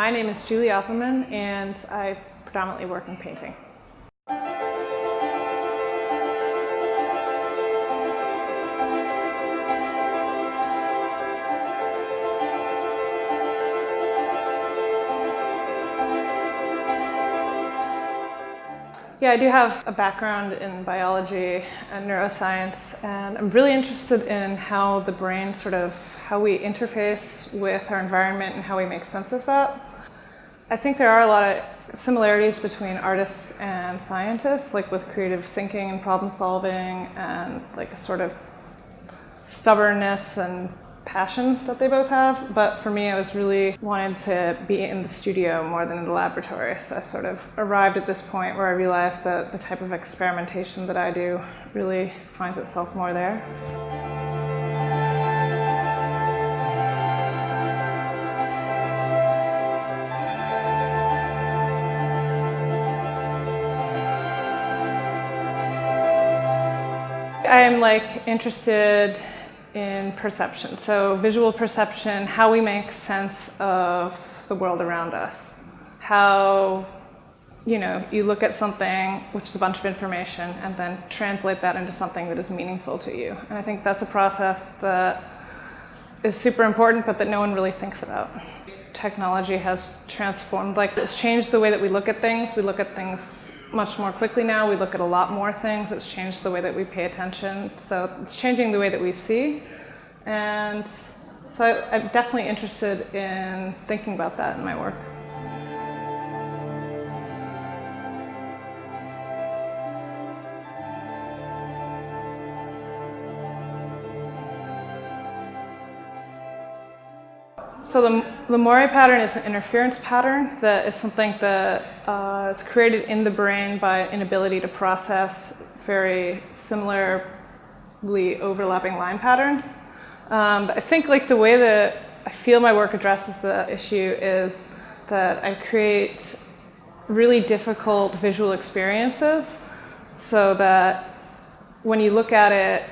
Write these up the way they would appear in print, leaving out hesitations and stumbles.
My name is Julie Oppermann, and I predominantly work in painting. Yeah, I do have a background in biology and neuroscience, and I'm really interested in how the brain how we interface with our environment and how we make sense of that. I think there are a lot of similarities between artists and scientists, like with creative thinking and problem solving and like a sort of stubbornness and passion that they both have. But for me, I was really wanted to be in the studio more than in the laboratory. So I sort of arrived at this point where I realized that the type of experimentation that I do really finds itself more there. I'm interested in perception, so visual perception, how we make sense of the world around us. How, you look at something, which is a bunch of information, and then translate that into something that is meaningful to you. And I think that's a process that is super important, but that no one really thinks about. Technology has transformed, it's changed the way that we look at things. We look at things much more quickly now. We look at a lot more things. It's changed the way that we pay attention. So it's changing the way that we see. And so I'm definitely interested in thinking about that in my work. So the Mori pattern is an interference pattern that is something that is created in the brain by an inability to process very similarly overlapping line patterns. But I think the way that I feel my work addresses the issue is that I create really difficult visual experiences so that when you look at it,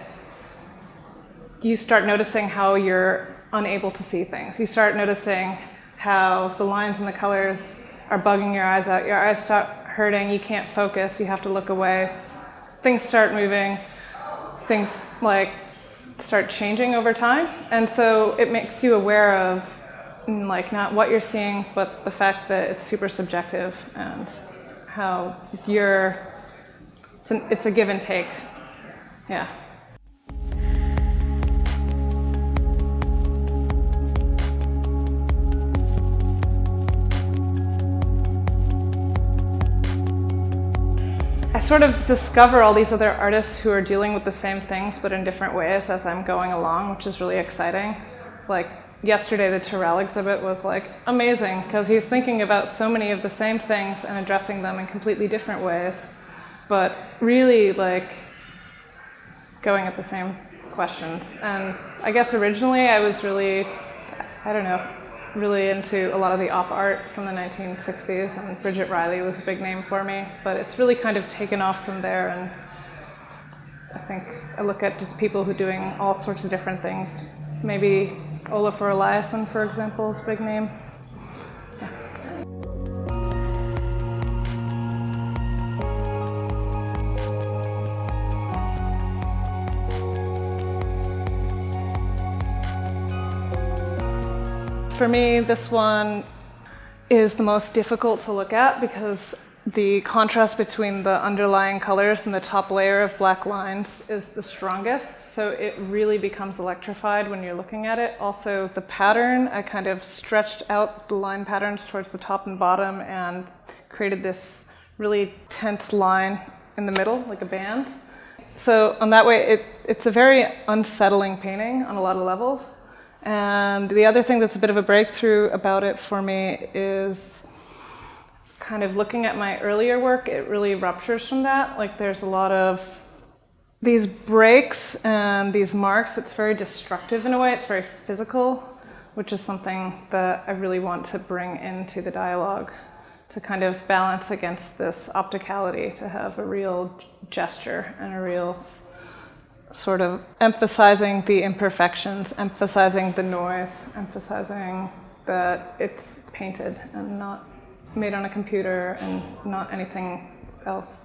you start noticing how you're unable to see things. You start noticing how the lines and the colors are bugging your eyes out. Your eyes start hurting, you can't focus, you have to look away. Things start moving, things start changing over time. And so it makes you aware of not what you're seeing, but the fact that it's super subjective and how it's a give and take. Yeah. I sort of discover all these other artists who are dealing with the same things but in different ways as I'm going along, which is really exciting. Yesterday, the Turrell exhibit was amazing because he's thinking about so many of the same things and addressing them in completely different ways, but really going at the same questions. And I guess originally I was really into a lot of the op art from the 1960s, and Bridget Riley was a big name for me, but it's really kind of taken off from there, and I think I look at just people who are doing all sorts of different things. Maybe Olafur Eliasson, for example, is a big name. Yeah. For me, this one is the most difficult to look at because the contrast between the underlying colors and the top layer of black lines is the strongest, so it really becomes electrified when you're looking at it. Also, the pattern, I kind of stretched out the line patterns towards the top and bottom and created this really tense line in the middle, like a band. So on that way, it's a very unsettling painting on a lot of levels. And the other thing that's a bit of a breakthrough about it for me is kind of looking at my earlier work, it really ruptures from that. There's a lot of these breaks and these marks. It's very destructive in a way. It's very physical, which is something that I really want to bring into the dialogue to kind of balance against this opticality, to have a real gesture and a real sort of emphasizing the imperfections, emphasizing the noise, emphasizing that it's painted and not made on a computer and not anything else.